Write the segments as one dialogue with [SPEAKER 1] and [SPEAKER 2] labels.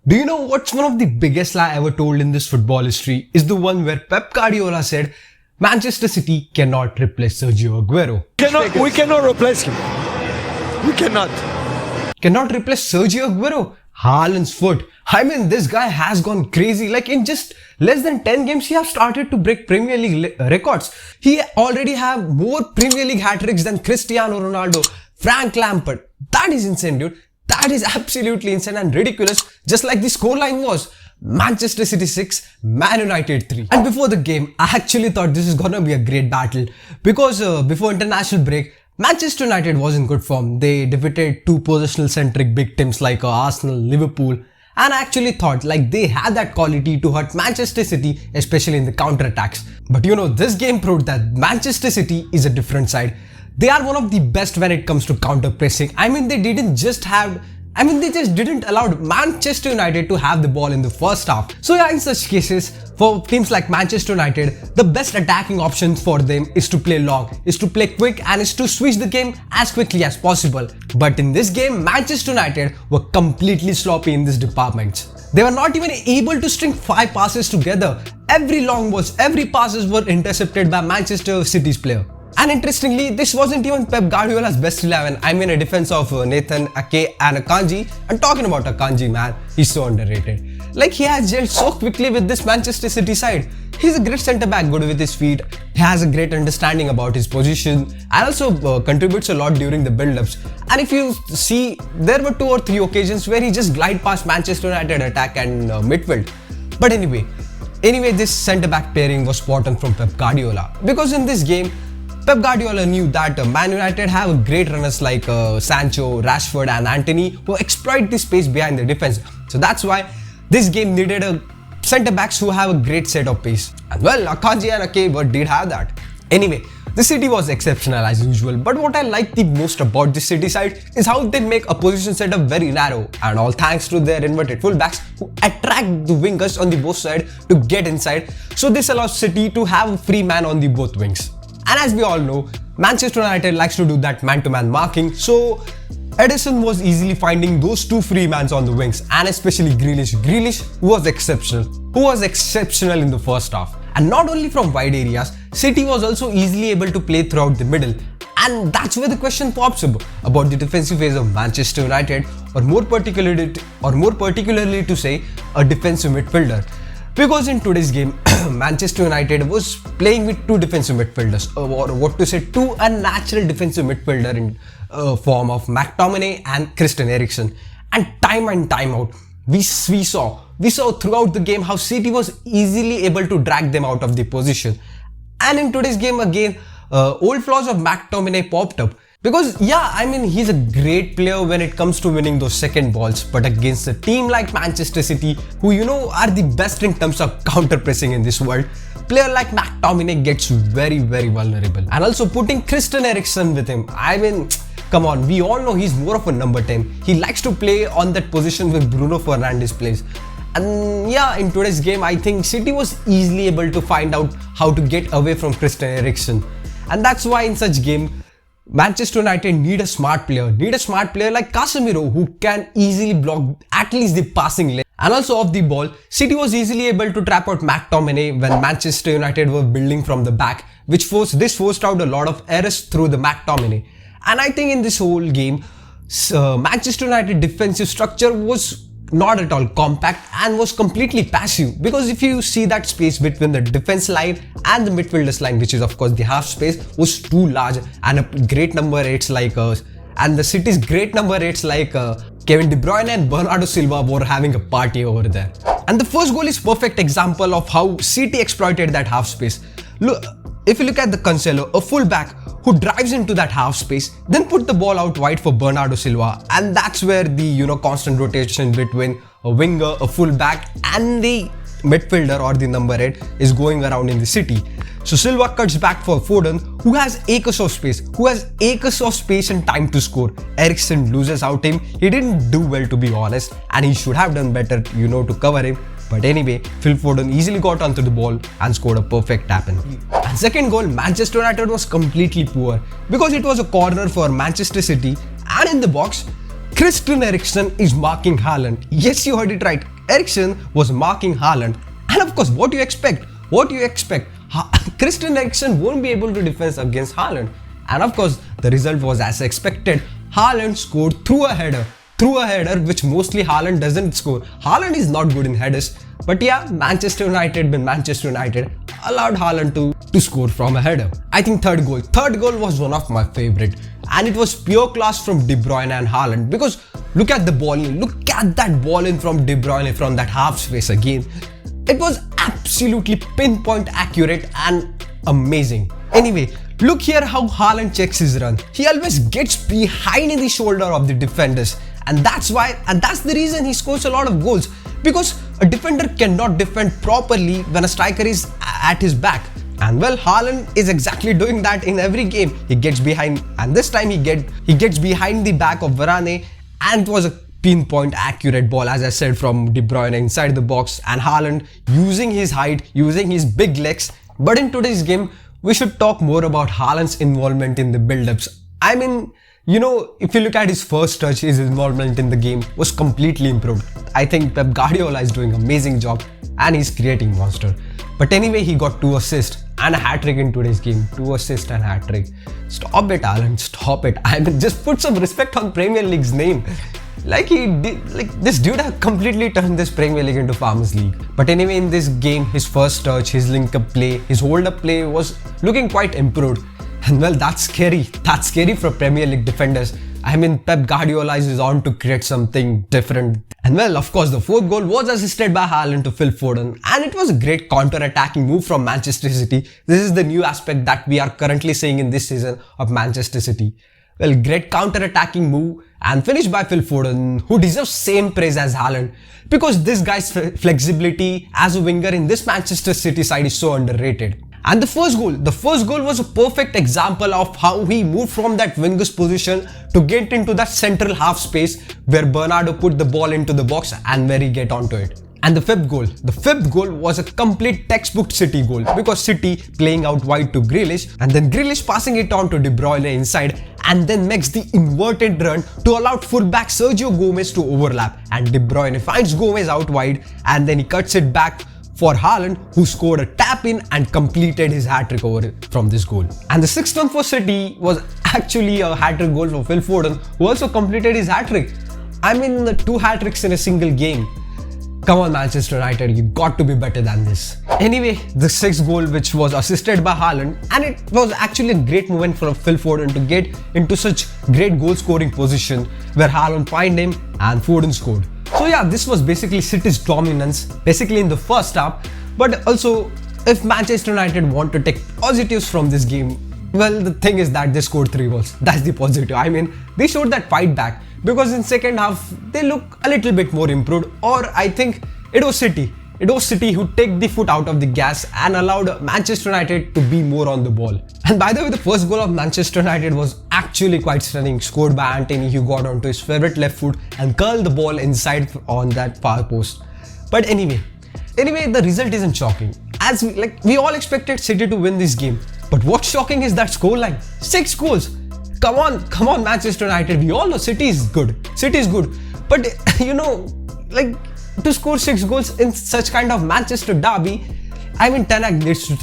[SPEAKER 1] Do you know what's one of the biggest lie ever told in this football history is the one where Pep Guardiola said Manchester City cannot replace Sergio Aguero.
[SPEAKER 2] We cannot replace him. We cannot.
[SPEAKER 1] Cannot replace Sergio Aguero? Haaland's foot. I mean, this guy has gone crazy. Like in just less than 10 games, he has started to break Premier League records. He already have more Premier League hat-tricks than Cristiano Ronaldo, Frank Lampard. That is insane, dude. That is absolutely insane and ridiculous, just like the scoreline was. Manchester City 6, Man United 3. And before the game, I actually thought this is gonna be a great battle because before international break, Manchester United was in good form. They defeated two positional-centric big teams like Arsenal, Liverpool, and I actually thought like they had that quality to hurt Manchester City, especially in the counter-attacks. But you know, this game proved that Manchester City is a different side. They are one of the best when it comes to counter-pressing. I mean, they just didn't allow Manchester United to have the ball in the first half. So yeah, in such cases, for teams like Manchester United, the best attacking option for them is to play long, is to play quick, and is to switch the game as quickly as possible. But in this game, Manchester United were completely sloppy in this department. They were not even able to string 5 passes together. Every passes were intercepted by Manchester City's player. And interestingly, this wasn't even Pep Guardiola's best 11. I mean, a defense of Nathan, Ake and Akanji. And talking about Akanji, man, he's so underrated. Like, he has gelled so quickly with this Manchester City side. He's a great centre-back, good with his feet. He has a great understanding about his position and also contributes a lot during the build-ups. And if you see, there were 2 or 3 occasions where he just glided past Manchester United attack and midfield. But anyway, this centre-back pairing was spot on from Pep Guardiola. Because in this game, Pep Guardiola knew that Man United have great runners like Sancho, Rashford and Antony who exploit the space behind the defense. So that's why this game needed a centre-backs who have a great set of pace. And well, Akanji and Ake did have that. Anyway, the City was exceptional as usual, but what I like the most about this City side is how they make opposition setup very narrow, and all thanks to their inverted fullbacks who attract the wingers on the both sides to get inside. So this allows City to have a free man on the both wings. And as we all know, Manchester United likes to do that man-to-man marking, so Edison was easily finding those 2 free mans on the wings, and especially Grealish, who was exceptional in the first half. And not only from wide areas, City was also easily able to play throughout the middle. And that's where the question pops up about the defensive phase of Manchester United, or more particularly to say, a defensive midfielder. Because in today's game, Manchester United was playing with 2 defensive midfielders, or what to say, 2 unnatural defensive midfielder in form of McTominay and Christian Eriksen. And time out, we saw throughout the game how City was easily able to drag them out of the position. And in today's game again, old flaws of McTominay popped up. Because yeah, I mean, he's a great player when it comes to winning those second balls, but against a team like Manchester City, who you know are the best in terms of counter-pressing in this world, player like McTominay gets very vulnerable. And also putting Christian Eriksen with him, I mean, come on, we all know he's more of a number 10. He likes to play on that position with Bruno Fernandes plays. And yeah, in today's game, I think City was easily able to find out how to get away from Christian Eriksen. And that's why in such game, Manchester United need a smart player like Casemiro who can easely block at least the passing lane. And also off the ball, City was easily able to trap out McTominay when Manchester United were building from the back, which forced out a lot of errors through the McTominay. And I think in this whole game, Manchester United defensive structure was not at all compact and was completely passive, because if you see that space between the defense line and the midfielders line, which is of course the half space, was too large, and a great number 8s like and the City's great number 8s like Kevin De Bruyne and Bernardo Silva were having a party over there. And the first goal is perfect example of how City exploited that half space. Look, if you look at the Cancelo, a fullback who drives into that half space, then put the ball out wide for Bernardo Silva, and that's where the constant rotation between a winger, a fullback and the midfielder or the number 8 is going around in the City. So Silva cuts back for Foden, who has acres of space and time to score. Eriksen loses out him. He didn't do well, to be honest, and he should have done better, to cover him. But anyway, Phil Foden easily got onto the ball and scored a perfect tap-in. And second goal, Manchester United was completely poor because it was a corner for Manchester City, and in the box, Christian Eriksen is marking Haaland. Yes, you heard it right. Eriksen was marking Haaland. And of course, what do you expect? What do you expect? Christian Eriksen won't be able to defend against Haaland. And of course, the result was as expected. Haaland scored through a header, which mostly Haaland doesn't score. Haaland is not good in headers. But yeah, Manchester United allowed Haaland to score from a header. I think third goal was one of my favorite. And it was pure class from De Bruyne and Haaland. Because look at the ball in. Look at that ball in from De Bruyne from that half space again. It was absolutely pinpoint accurate and amazing. Anyway, look here how Haaland checks his run. He always gets behind in the shoulder of the defenders. And that's the reason he scores a lot of goals. Because a defender cannot defend properly when a striker is at his back. And well, Haaland is exactly doing that in every game. He gets behind, and this time he gets behind the back of Varane, and it was a pinpoint accurate ball, as I said, from De Bruyne inside the box, and Haaland using his height, using his big legs. But in today's game, we should talk more about Haaland's involvement in the build-ups. I mean, you know, if you look at his first touch, his involvement in the game was completely improved. I think Pep Guardiola is doing an amazing job and he's creating monster. But anyway, he got 2 assists and a hat-trick in today's game. 2 assists and a hat-trick. Stop it, Haaland. Stop it. I mean, just put some respect on Premier League's name. Like this dude has completely turned this Premier League into Farmers League. But anyway, in this game, his first touch, his link-up play, his hold-up play was looking quite improved. And well, that's scary. That's scary for Premier League defenders. I mean, Pep Guardiola is on to create something different. And well, of course, the 4th goal was assisted by Haaland to Phil Foden. And it was a great counter-attacking move from Manchester City. This is the new aspect that we are currently seeing in this season of Manchester City. Well, great counter-attacking move and finished by Phil Foden, who deserves same praise as Haaland. Because this guy's flexibility as a winger in this Manchester City side is so underrated. And the first goal was a perfect example of how he moved from that winger's position to get into that central half space where Bernardo put the ball into the box and where he get onto it. And the fifth goal was a complete textbook City goal, because City playing out wide to Grealish and then Grealish passing it on to De Bruyne inside and then makes the inverted run to allow fullback Sergio Gomez to overlap, and De Bruyne finds Gomez out wide and then he cuts it back for Haaland, who scored a tap-in and completed his hat-trick over from this goal. And the 6th one for City was actually a hat-trick goal for Phil Foden, who also completed his hat-trick. I mean, 2 hat-tricks in a single game. Come on, Manchester United, you got to be better than this. Anyway, the 6th goal, which was assisted by Haaland, and it was actually a great moment for Phil Foden to get into such great goal-scoring position where Haaland find him and Foden scored. So yeah, this was basically City's dominance, basically in the first half. But also, if Manchester United want to take positives from this game, well, the thing is that they scored 3 goals. That's the positive. I mean, they showed that fight back, because in second half, they look a little bit more improved. Or I think it was City. It was City who take the foot out of the gas and allowed Manchester United to be more on the ball. And by the way, the first goal of Manchester United was actually quite stunning, scored by Antony, who got onto his favorite left foot and curled the ball inside on that far post. But anyway, the result isn't shocking, as we all expected City to win this game. But what's shocking is that scoreline, 6 goals. Come on, Manchester United. We all know City is good. But you know, to score 6 goals in such kind of Manchester derby, I mean, Ten Hag needs to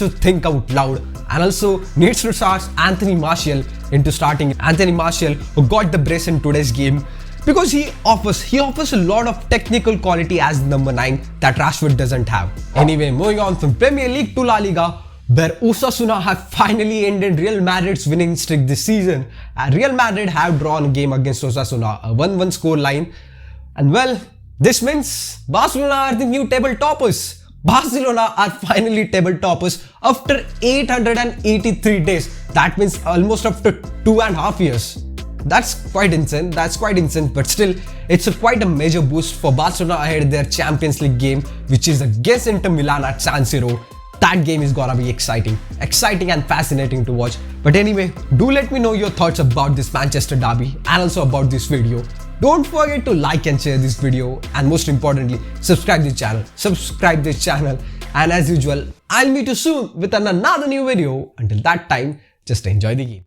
[SPEAKER 1] think out loud, and also needs to start Anthony Martial into starting. Anthony Martial, who got the brace in today's game, because he offers a lot of technical quality as number 9 that Rashford doesn't have. Anyway, moving on from Premier League to Laliga, where Osasuna have finally ended Real Madrid's winning streak this season. And Real Madrid have drawn a game against Osasuna, a 1-1 score line. And well, this means Barcelona are the new table toppers. Barcelona are finally table toppers after 883 days. That means almost after 2.5 years. That's quite insane. But still, it's quite a major boost for Barcelona ahead of their Champions League game, which is against Inter Milan at San Siro. That game is gonna be exciting and fascinating to watch. But anyway, do let me know your thoughts about this Manchester derby and also about this video. Don't forget to like and share this video, and most importantly, subscribe this channel. And as usual, I'll meet you soon with another new video. Until that time, just enjoy the game.